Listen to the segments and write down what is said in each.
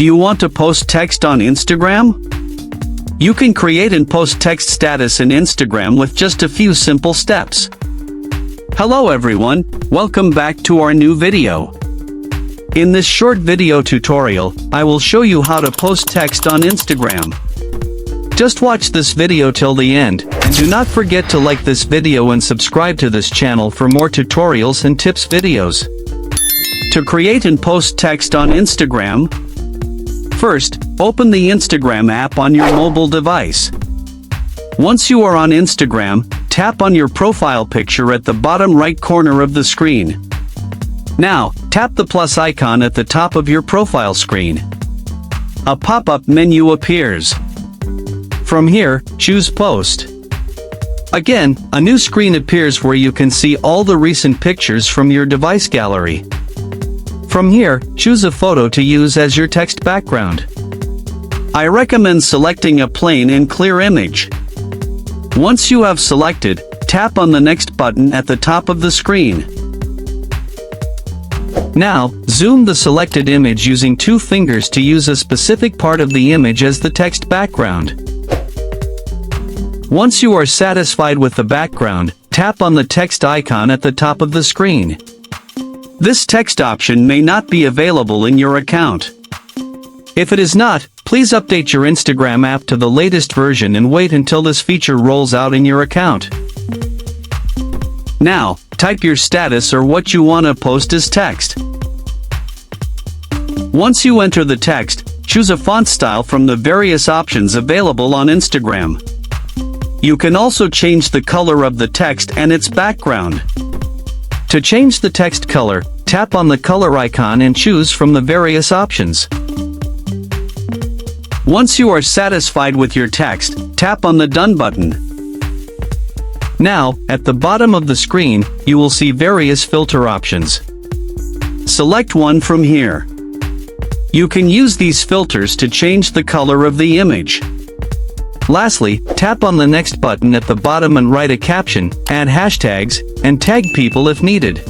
Do you want to post text on Instagram? You can create and post text status in Instagram with just a few simple steps. Hello everyone, welcome back to our new video. In this short video tutorial, I will show you how to post text on Instagram. Just watch this video till the end, and do not forget to like this video and subscribe to this channel for more tutorials and tips videos. To create and post text on Instagram, first, open the Instagram app on your mobile device. Once you are on Instagram, tap on your profile picture at the bottom right corner of the screen. Now, tap the plus icon at the top of your profile screen. A pop-up menu appears. From here, choose Post. Again, a new screen appears where you can see all the recent pictures from your device gallery. From here, choose a photo to use as your text background. I recommend selecting a plain and clear image. Once you have selected, tap on the next button at the top of the screen. Now, zoom the selected image using 2 fingers to use a specific part of the image as the text background. Once you are satisfied with the background, tap on the text icon at the top of the screen. This text option may not be available in your account. If it is not, please update your Instagram app to the latest version and wait until this feature rolls out in your account. Now, type your status or what you want to post as text. Once you enter the text, choose a font style from the various options available on Instagram. You can also change the color of the text and its background. To change the text color, tap on the color icon and choose from the various options. Once you are satisfied with your text, tap on the Done button. Now, at the bottom of the screen, you will see various filter options. Select one from here. You can use these filters to change the color of the image. Lastly, tap on the next button at the bottom and write a caption, add hashtags, and tag people if needed.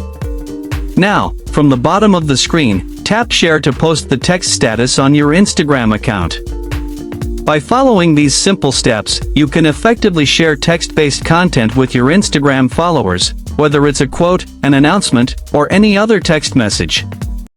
Now, from the bottom of the screen, tap Share to post the text status on your Instagram account. By following these simple steps, you can effectively share text-based content with your Instagram followers, whether it's a quote, an announcement, or any other text message.